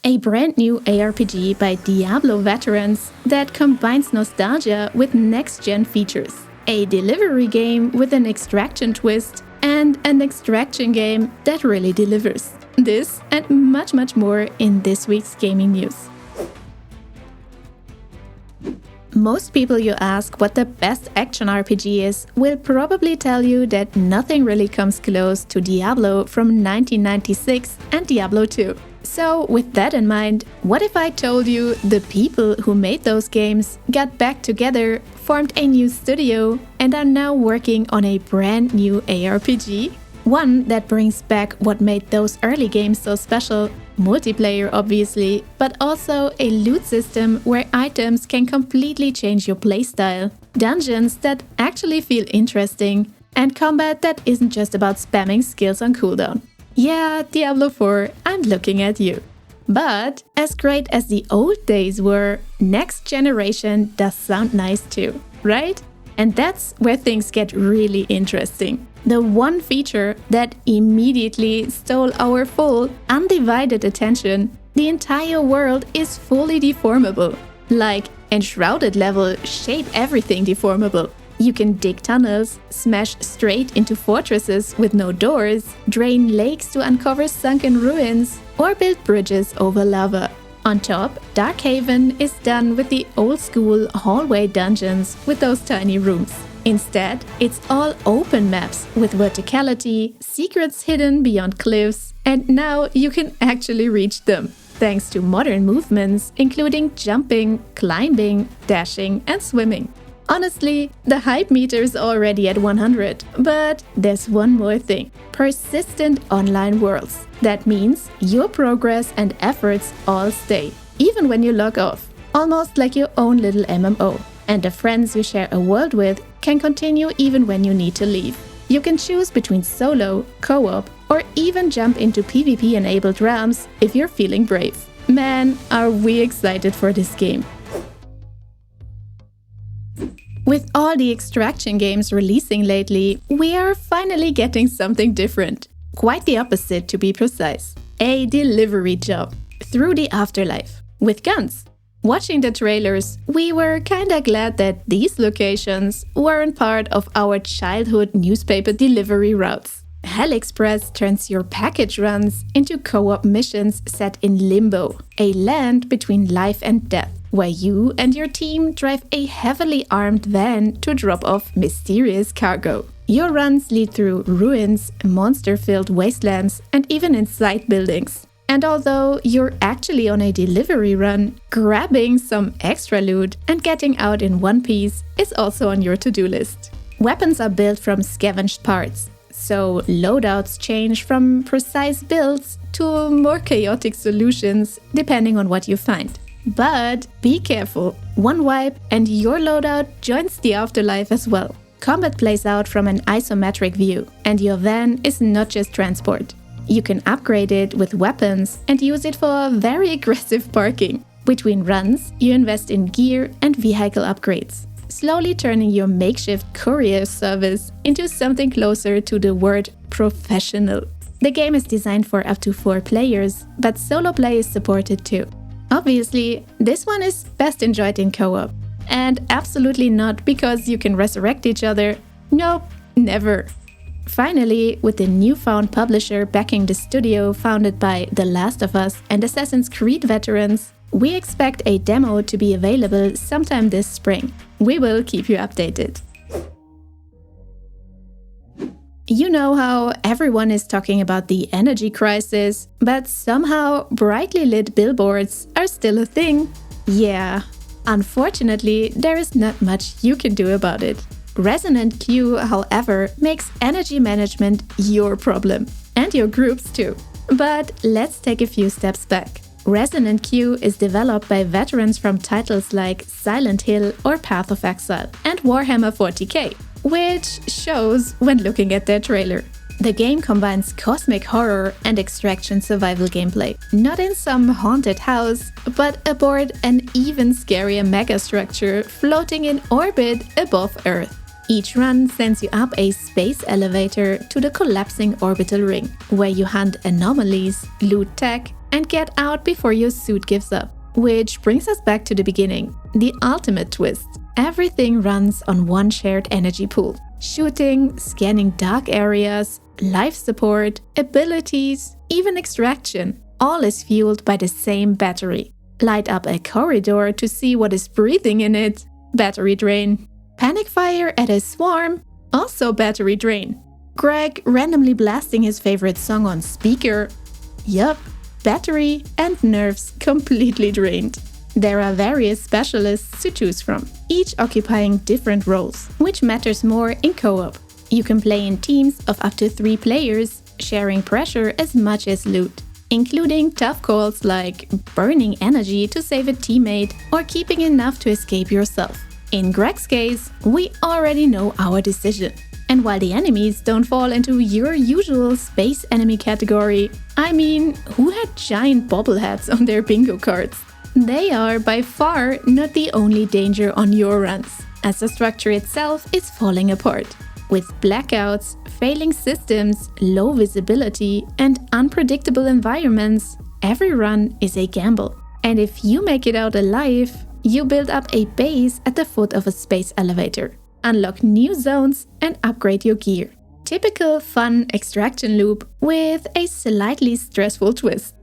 a brand new ARPG by Diablo veterans that combines nostalgia with next-gen features. A delivery game with an extraction twist and an extraction game that really delivers. This and much more in this week's gaming news. Most people you ask what the best action RPG is will probably tell you that nothing really comes close to Diablo from 1996 and Diablo II. So with that in mind, what if I told you the people who made those games got back together, formed a new studio, and are now working on a brand new ARPG? One that brings back what made those early games so special, multiplayer obviously, but also a loot system where items can completely change your playstyle, dungeons that actually feel interesting, and combat that isn't just about spamming skills on cooldown. Yeah, Diablo 4, I'm looking at you. But as great as the old days were, next generation does sound nice too, right? And that's where things get really interesting. The one feature that immediately stole our full, undivided attention, the entire world is fully deformable. Like enshrouded level, shape everything deformable. You can dig tunnels, smash straight into fortresses with no doors, drain lakes to uncover sunken ruins, or build bridges over lava. On top, Darkhaven is done with the old-school hallway dungeons with those tiny rooms. Instead, it's all open maps with verticality, secrets hidden beyond cliffs, and now you can actually reach them, thanks to modern movements including jumping, climbing, dashing, and swimming. Honestly, the hype meter is already at 100, but there's one more thing. Persistent online worlds. That means your progress and efforts all stay, even when you log off. Almost like your own little MMO. And the friends you share a world with can continue even when you need to leave. You can choose between solo, co-op, or even jump into PvP-enabled realms if you're feeling brave. Man, are we excited for this game. With all the extraction games releasing lately, we are finally getting something different. Quite the opposite, to be precise. A delivery job through the afterlife with guns. Watching the trailers, we were kinda glad that these locations weren't part of our childhood newspaper delivery routes. Hell Express turns your package runs into co-op missions set in Limbo, a land between life and death, where you and your team drive a heavily armed van to drop off mysterious cargo. Your runs lead through ruins, monster-filled wastelands, and even inside buildings. And although you're actually on a delivery run, grabbing some extra loot and getting out in one piece is also on your to-do list. Weapons are built from scavenged parts, so loadouts change from precise builds to more chaotic solutions depending on what you find. But be careful, one wipe and your loadout joins the afterlife as well. Combat plays out from an isometric view, and your van is not just transport. You can upgrade it with weapons and use it for very aggressive parking. Between runs, you invest in gear and vehicle upgrades, slowly turning your makeshift courier service into something closer to the word professional. The game is designed for up to 4 players, but solo play is supported too. Obviously, this one is best enjoyed in co-op. And absolutely not because you can resurrect each other. Nope, never. Finally, with the newfound publisher backing the studio founded by The Last of Us and Assassin's Creed veterans, we expect a demo to be available sometime this spring. We will keep you updated. You know how everyone is talking about the energy crisis, but somehow brightly lit billboards are still a thing? Yeah. Unfortunately, there is not much you can do about it. Resonant Q, however, makes energy management your problem, and your groups too. But let's take a few steps back. Resonant Q is developed by veterans from titles like Silent Hill or Path of Exile and Warhammer 40k, which shows when looking at their trailer. The game combines cosmic horror and extraction survival gameplay, not in some haunted house, but aboard an even scarier megastructure floating in orbit above Earth. Each run sends you up a space elevator to the collapsing orbital ring, where you hunt anomalies, loot tech, and get out before your suit gives up. Which brings us back to the beginning, the ultimate twist. Everything runs on one shared energy pool. Shooting, scanning dark areas, life support, abilities, even extraction, all is fueled by the same battery. Light up a corridor to see what is breathing in it, battery drain. Panic fire at a swarm, also battery drain. Greg randomly blasting his favorite song on speaker, yup, battery and nerves completely drained. There are various specialists to choose from, each occupying different roles, which matters more in co-op. You can play in teams of up to 3 players, sharing pressure as much as loot, including tough calls like burning energy to save a teammate or keeping enough to escape yourself. In Greg's case, we already know our decision. And while the enemies don't fall into your usual space enemy category, I mean, who had giant bobbleheads on their bingo cards? They are by far not the only danger on your runs, as the structure itself is falling apart. With blackouts, failing systems, low visibility, and unpredictable environments, every run is a gamble. And if you make it out alive, you build up a base at the foot of a space elevator, unlock new zones, and upgrade your gear. Typical fun extraction loop with a slightly stressful twist.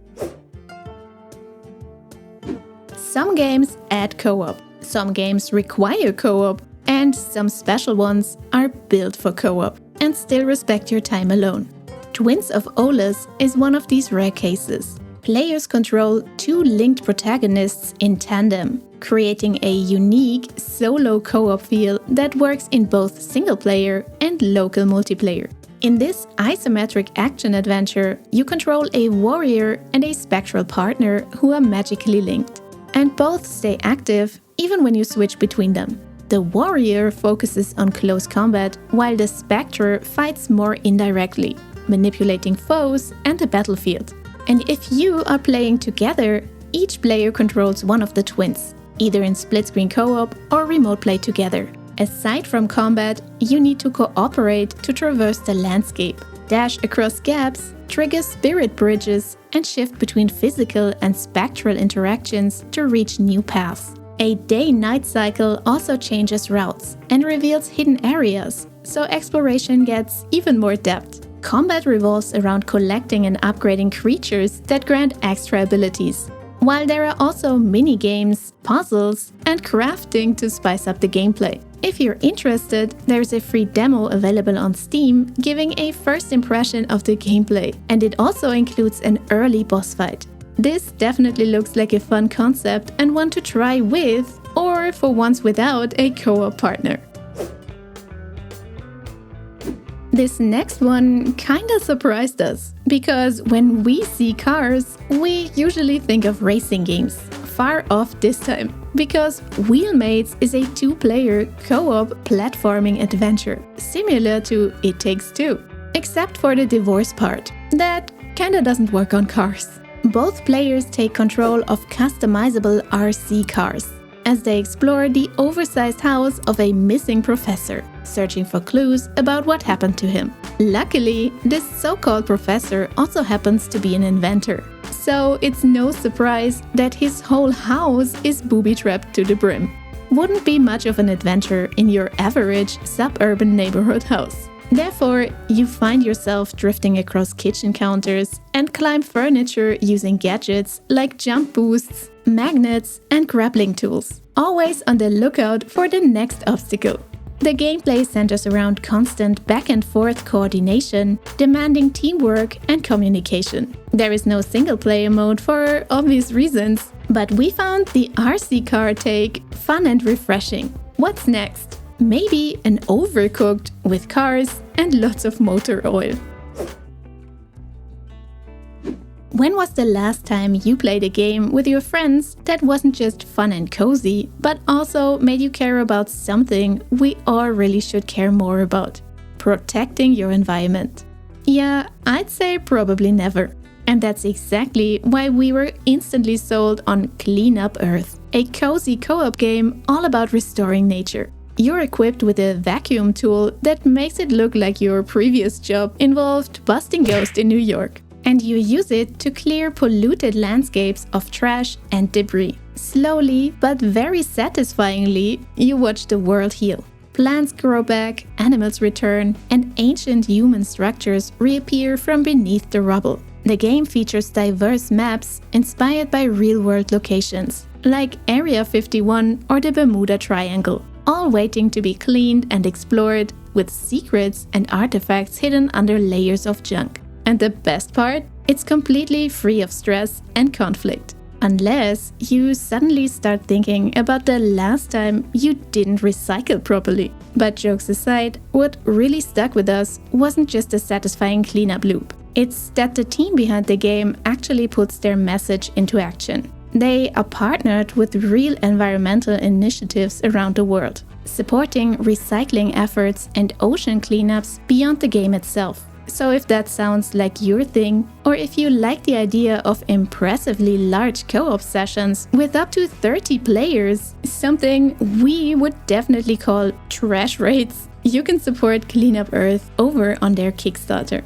Some games add co-op, some games require co-op, and some special ones are built for co-op and still respect your time alone. Twins of Olus is one of these rare cases. Players control 2 linked protagonists in tandem, creating a unique solo co-op feel that works in both single-player and local multiplayer. In this isometric action adventure, you control a warrior and a spectral partner who are magically linked, and both stay active even when you switch between them. The warrior focuses on close combat, while the spectre fights more indirectly, manipulating foes and the battlefield. And if you are playing together, each player controls one of the twins, either in split-screen co-op or remote play together. Aside from combat, you need to cooperate to traverse the landscape, dash across gaps, trigger spirit bridges, and shift between physical and spectral interactions to reach new paths. A day-night cycle also changes routes and reveals hidden areas, so exploration gets even more depth. Combat revolves around collecting and upgrading creatures that grant extra abilities, while there are also mini-games, puzzles, and crafting to spice up the gameplay. If you're interested, there's a free demo available on Steam, giving a first impression of the gameplay, and it also includes an early boss fight. This definitely looks like a fun concept and one to try with, or for once without, a co-op partner. This next one kinda surprised us, because when we see cars, we usually think of racing games. Far off this time, because Wheelmates is a 2-player co-op platforming adventure, similar to It Takes Two, except for the divorce part. That kinda doesn't work on cars. Both players take control of customizable RC cars as they explore the oversized house of a missing professor, searching for clues about what happened to him. Luckily, this so-called professor also happens to be an inventor, so it's no surprise that his whole house is booby-trapped to the brim. Wouldn't be much of an adventure in your average suburban neighborhood house. Therefore, you find yourself drifting across kitchen counters and climb furniture using gadgets like jump boosts, magnets, and grappling tools, always on the lookout for the next obstacle. The gameplay centers around constant back-and-forth coordination, demanding teamwork and communication. There is no single-player mode for obvious reasons, but we found the RC car take fun and refreshing. What's next? Maybe an Overcooked with cars and lots of motor oil. When was the last time you played a game with your friends that wasn't just fun and cozy, but also made you care about something we all really should care more about? Protecting your environment. Yeah, I'd say probably never. And that's exactly why we were instantly sold on Clean Up Earth, a cozy co-op game all about restoring nature. You're equipped with a vacuum tool that makes it look like your previous job involved busting ghosts in New York. and you use it to clear polluted landscapes of trash and debris. Slowly, but very satisfyingly, you watch the world heal. Plants grow back, animals return, and ancient human structures reappear from beneath the rubble. The game features diverse maps inspired by real-world locations, like Area 51 or the Bermuda Triangle, all waiting to be cleaned and explored, with secrets and artifacts hidden under layers of junk. And the best part? It's completely free of stress and conflict. Unless you suddenly start thinking about the last time you didn't recycle properly. But jokes aside, what really stuck with us wasn't just a satisfying cleanup loop. It's that the team behind the game actually puts their message into action. They are partnered with real environmental initiatives around the world, supporting recycling efforts and ocean cleanups beyond the game itself. So if that sounds like your thing, or if you like the idea of impressively large co-op sessions with up to 30 players, something we would definitely call trash raids, you can support Clean Up Earth over on their Kickstarter.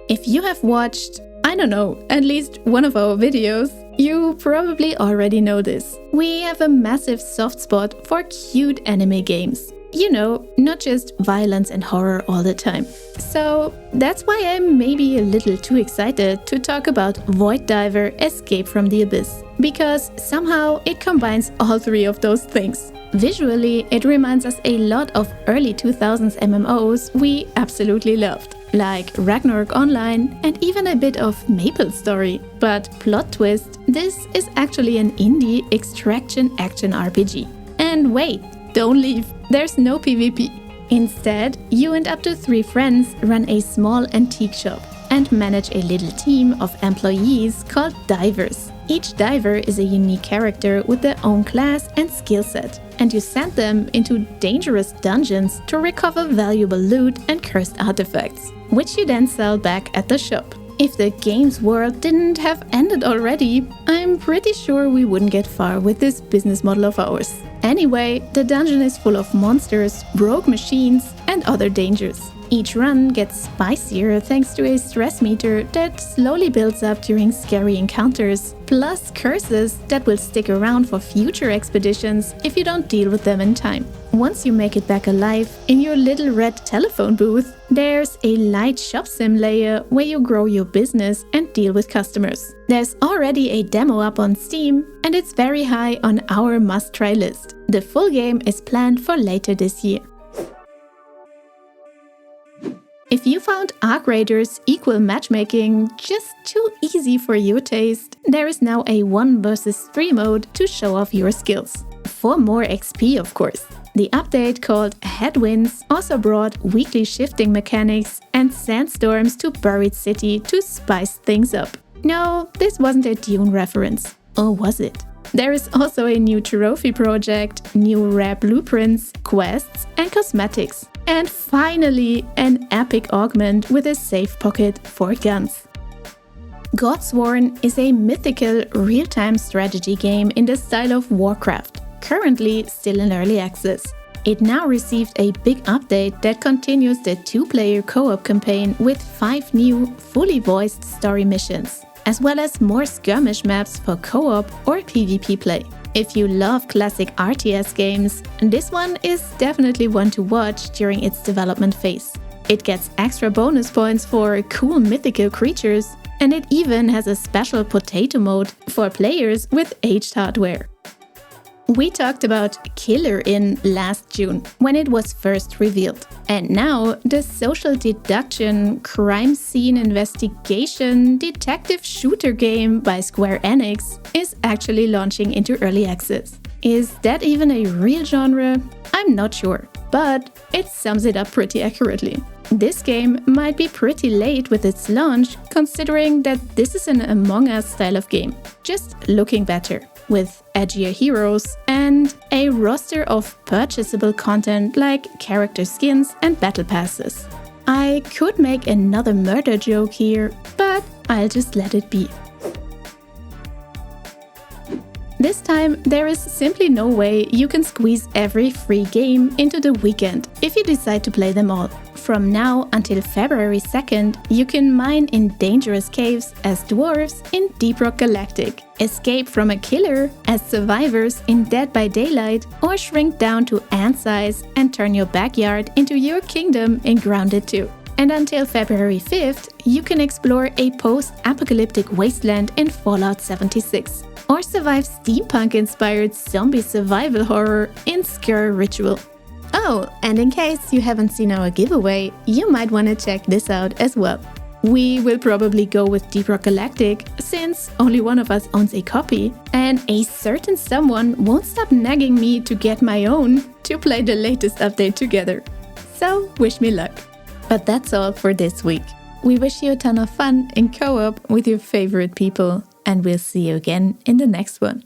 If you have watched, I don't know, at least one of our videos, you probably already know this. We have a massive soft spot for cute anime games. You know, not just violence and horror all the time. So that's why I'm maybe a little too excited to talk about Void Diver Escape from the Abyss. Because somehow it combines all three of those things. Visually, it reminds us a lot of early 2000s MMOs we absolutely loved, like Ragnarok Online and even a bit of MapleStory. But plot twist, this is actually an indie extraction action RPG. And wait, don't leave, there's no PvP. Instead, you and up to 3 friends run a small antique shop and manage a little team of employees called divers. Each diver is a unique character with their own class and skill set, and you send them into dangerous dungeons to recover valuable loot and cursed artifacts, which you then sell back at the shop. If the game's world didn't have ended already, I'm pretty sure we wouldn't get far with this business model of ours. Anyway, the dungeon is full of monsters, broke machines, and other dangers. Each run gets spicier thanks to a stress meter that slowly builds up during scary encounters, plus curses that will stick around for future expeditions if you don't deal with them in time. Once you make it back alive in your little red telephone booth, there's a light shop sim layer where you grow your business and deal with customers. There's already a demo up on Steam, and it's very high on our must-try list. The full game is planned for later this year. If you found Arc Raiders equal matchmaking just too easy for your taste, there is now a 1 vs 3 mode to show off your skills. For more XP, of course. The update called Headwinds also brought weekly shifting mechanics and sandstorms to Buried City to spice things up. No, this wasn't a Dune reference. Or was it? There is also a new trophy project, new rare blueprints, quests, and cosmetics. And finally, an epic augment with a safe pocket for guns. Godsworn is a mythical real-time strategy game in the style of Warcraft, currently still in early access. It now received a big update that continues the 2-player co-op campaign with 5 new, fully voiced story missions, as well as more skirmish maps for co-op or PvP play. If you love classic RTS games, this one is definitely one to watch during its development phase. It gets extra bonus points for cool mythical creatures, and it even has a special potato mode for players with aged hardware. We talked about Killer in last June, when it was first revealed. And now, the social deduction, crime scene investigation, detective shooter game by Square Enix is actually launching into early access. Is that even a real genre? I'm not sure, but it sums it up pretty accurately. This game might be pretty late with its launch, considering that this is an Among Us style of game, just looking better, with edgier heroes and a roster of purchasable content like character skins and battle passes. I could make another murder joke here, but I'll just let it be. This time, there is simply no way you can squeeze every free game into the weekend if you decide to play them all. from now until February 2nd, you can mine in dangerous caves as dwarves in Deep Rock Galactic, escape from a killer as survivors in Dead by Daylight, or shrink down to ant size and turn your backyard into your kingdom in Grounded 2. And until February 5th, you can explore a post-apocalyptic wasteland in Fallout 76, or survive steampunk-inspired zombie survival horror in Skyr Ritual. Oh, and in case you haven't seen our giveaway, you might want to check this out as well. We will probably go with Deep Rock Galactic, since only one of us owns a copy, and a certain someone won't stop nagging me to get my own to play the latest update together. So, wish me luck. But that's all for this week. We wish you a ton of fun in co-op with your favorite people, and we'll see you again in the next one.